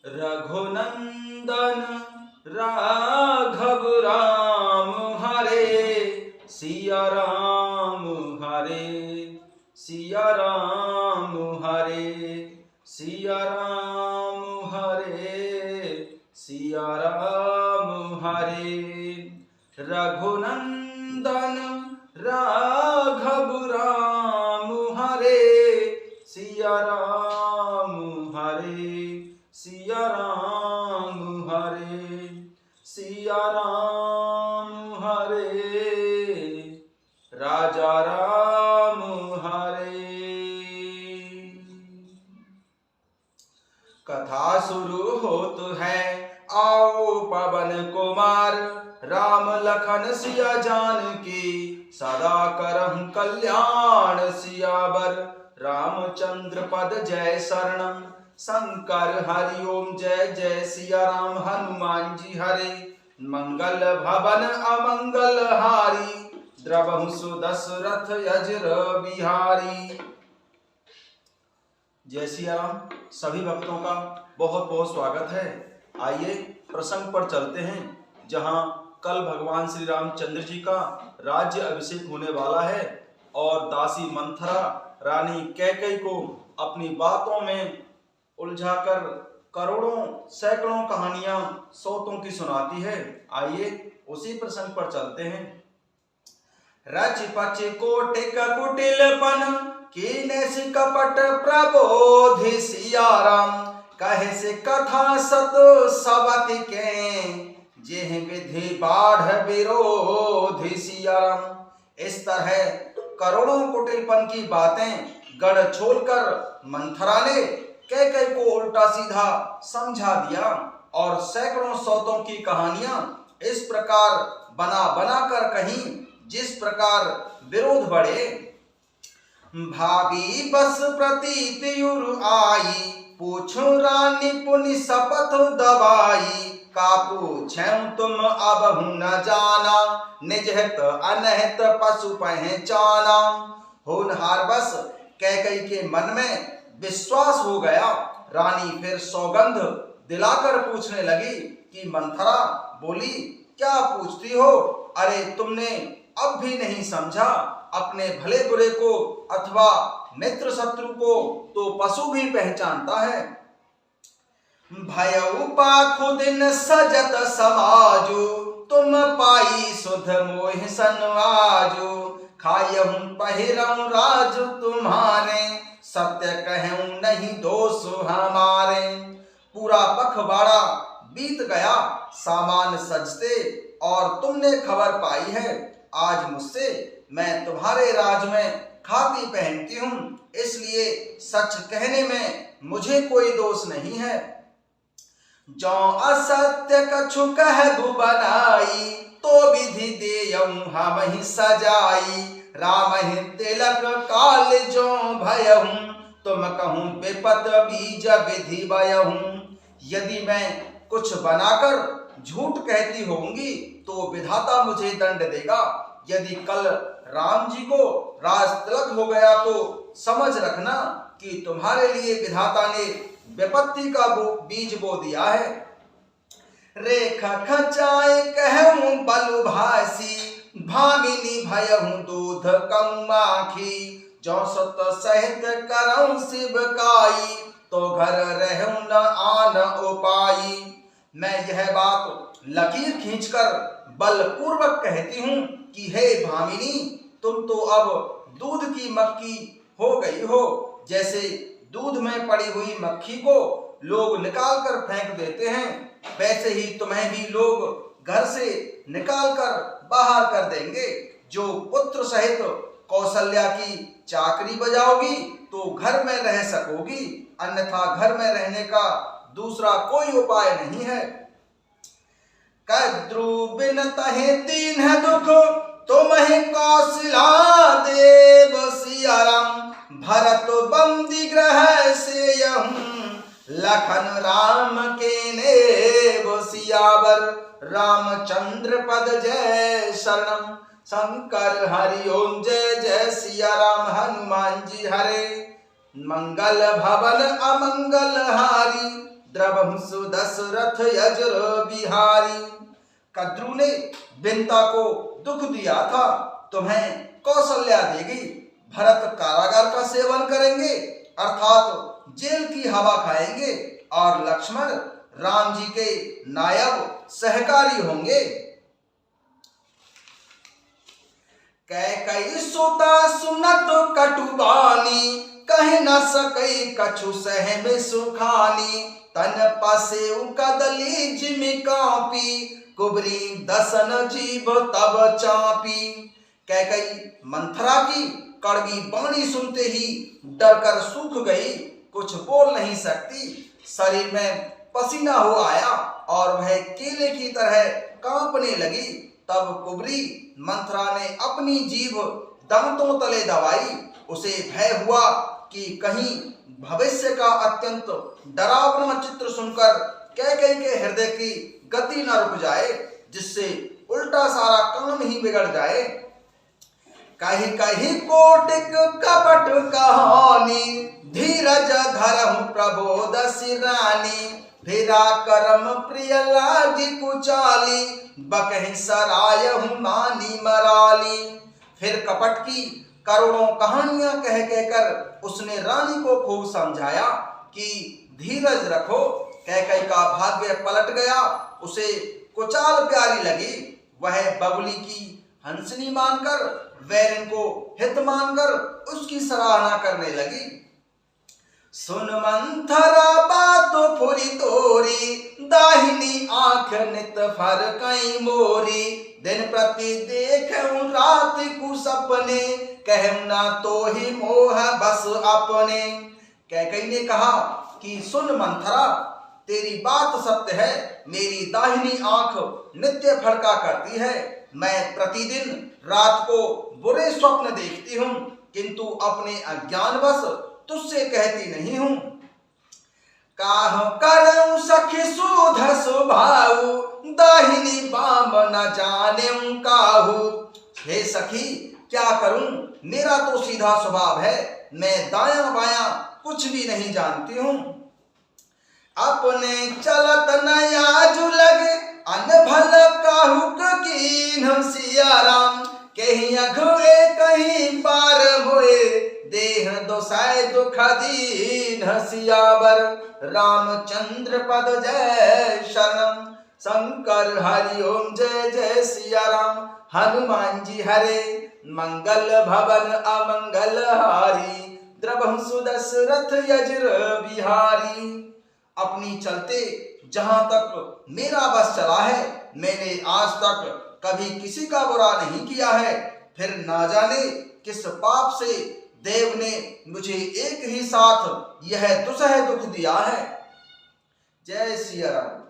रघुनंदन राघव राम हरे सिया राम हरे सिया राम हरे सिया राम हरे सिया राम हरे रघुनंदन राघव राम हरे सिया राम हरे सिया राम हरे सिया राम हरे राजा राम हरे। कथा शुरू होत है आओ पवन कुमार, राम लखन सिया जानकी सदा करहु कल्याण सियावर। रामचंद्र पद जय शरणम शंकर हरि ओम जय जय सिया राम हनुमान जी हरे। मंगल भवन अमंगल हारी, द्रवहु सुदशरथ अजर बिहारी। जय सिया राम। सभी भक्तों का बहुत बहुत स्वागत है। आइए प्रसंग पर चलते हैं, जहां कल भगवान श्री रामचंद्र जी का राज्य अभिषेक होने वाला है और दासी मंथरा रानी कैकेयी को अपनी बातों में उलझाकर करोड़ों सैकड़ों कहानियां सौतों की सुनाती है। आइए उसी प्रसंग पर चलते हैं। रच पच कोटिक कुटिलपन कीने से कपट प्रबोधि सिया राम, कहे से कथा सत सवति के जेह विधि बाढ़ विरोधि सिया राम। इस तरह करोड़ों कुटिलपन की बातें गढ़ छोड़कर मंथरा ने कैकेयी को उल्टा सीधा समझा दिया और सैकड़ों सौतों की कहानियां इस प्रकार बना बना कर कहीं जिस प्रकार विरोध बढ़े। भाभी बस प्रतीत युर आई, पूछो रानी पुनि शपथ दबाई। का पूछें तुम अब न जाना, निज हित अनहित पशु पहचाना। होनहार बस कैकेयी के मन में विश्वास हो गया। रानी फिर सौगंध दिलाकर पूछने लगी कि मंथरा बोली, क्या पूछती हो? अरे तुमने अब भी नहीं समझा, अपने भले बुरे को अथवा मित्र शत्रु को तो पशु भी पहचानता है। भयउ पाखु दिन सजत समाजु, तुम पाई सुध मोहि सनवाजु। खायहु पहिरऊं राजु तुम्हारे, सत्य कहूं नहीं दोष हमारे। पूरा पखवाड़ा बीत गया सामान सजते और तुमने खबर पाई है आज मुझसे मैं तुम्हारे राज में खाती पहनती हूँ, इसलिए सच कहने में मुझे कोई दोष नहीं है। जो असत्य कछु कहबु बनाई, तो विधि देयऊं हमहि सजाई। रामहि तिलक काल जो भयहूं, तुम कहूं विपत बीज विधि बयहूं। यदि मैं कुछ बनाकर झूठ कहती होंगी तो विधाता मुझे दंड देगा। यदि कल राम जी को राज तिलक हो गया तो समझ रखना कि तुम्हारे लिए विधाता ने विपत्ति का बीज बो दिया है। रेखा खचाए कहूं बलु भासी, भामिनी भयहूं दूध कम माखी। जो सत सहित करऊं शिवकाई, तो घर रहूं न आन उपाई। मैं यह बात लकीर खींचकर बलपूर्वक कहती हूँ कि हे भामिनी, तुम तो अब दूध की मक्खी हो गई हो। जैसे दूध में पड़ी हुई मक्खी को लोग निकाल कर फेंक देते हैं, वैसे ही तुम्हें भी लोग घर से निकाल कर बाहर कर देंगे। जो पुत्र सहित कौशल्या की चाकरी बजाओगी तो घर में रह सकोगी, अन्यथा घर में रहने का दूसरा कोई उपाय नहीं है। कद्रु बिन तहे दीन है दुख, तुम्हें कौशला देव सिया राम। भरत बंदी ग्रह से लखन राम के नेव सियावर। रामचंद्र पद जय शरणम शंकर हरि ओम जय जय सिया राम हनुमान जी हरे। मंगल भवन अमंगल हारी, द्रवंसु दशरथ यजुर बिहारी। कद्रु ने बिंता को दुख दिया था, तुम्हें कौशल्या देगी। भरत कारागार का सेवन करेंगे अर्थात जेल की हवा खाएंगे, और लक्ष्मण राम जी के नायब सहकारी होंगे। कैकई सुता सुनत कटुबानी, कह न सकई कछु सह में सुखानी। तन पसेउ कदली जिमि कापी, कुबरी दसन जीव तब चापी। कैकई मंथरा की कड़वी बाणी सुनते ही डरकर सूख गई, कुछ बोल नहीं सकती। शरीर में पसीना हो आया और वह केले की तरह कांपने लगी। तब कुबरी मंथरा ने अपनी जीभ दांतों तले दबाई। उसे भय हुआ कि कहीं भविष्य का अत्यंत डरावना चित्र सुनकर कैकई के हृदय की गति न रुक जाए, जिससे उल्टा सारा काम ही बिगड़ जाए। कहीं कहीं कोटिक कपट कहानी, धीरज धरहु प्रबोध सिरानी। फिरा करम प्रिय लागी कुचाली, बकहि सरायहु मानी मराली। फिर कपट की करोड़ों कहानियां कह कहकर उसने रानी को खूब समझाया कि धीरज रखो। कैकई का भाग्य पलट गया, उसे कुचाल प्यारी लगी। वह बगुली की हंसनी मानकर, वैरिन को हित मानकर उसकी सराहना करने लगी। सुन मंथरा बात फुरी तोरी, दाहिनी आंख नित फर कई मोरी। दिन प्रति देखूं रात को सपने, कहूं ना तो ही मोह बस अपने। कैकई ने कहा कि सुन मंथरा, तेरी बात सत्य है। मेरी दाहिनी आंख नित्य फड़का करती है। मैं प्रतिदिन रात को बुरे स्वप्न देखती हूँ, किंतु अपने अज्ञानवश तुझसे कहती नहीं हूँ। काह करऊं सखी सुध सुभाऊ, दाहिनी बाम न जाने काहू। हे सखी, क्या करूं, मेरा तो सीधा स्वभाव है, मैं दायां बायां कुछ भी नहीं जानती हूँ। अपने चलत नयाज लगे, अनभल काहुक कीन्ह सिया राम। कहीं अघुए कहीं पार होए, देह दोसाय दुख दीन सियावर। रामचंद्र पद जय शरणम, शंकर हरि ओम जय जय सिया राम। हनुमान जी हरे, मंगल भवन अमंगल हारी। द्रवंसु दशरथ यजुर बिहारी। अपनी चलते जहां तक मेरा बस चला है, मैंने आज तक कभी किसी का बुरा नहीं किया है। फिर ना जाने किस पाप से देव ने मुझे एक ही साथ यह दुसह दुख दिया है। जय सिया राम।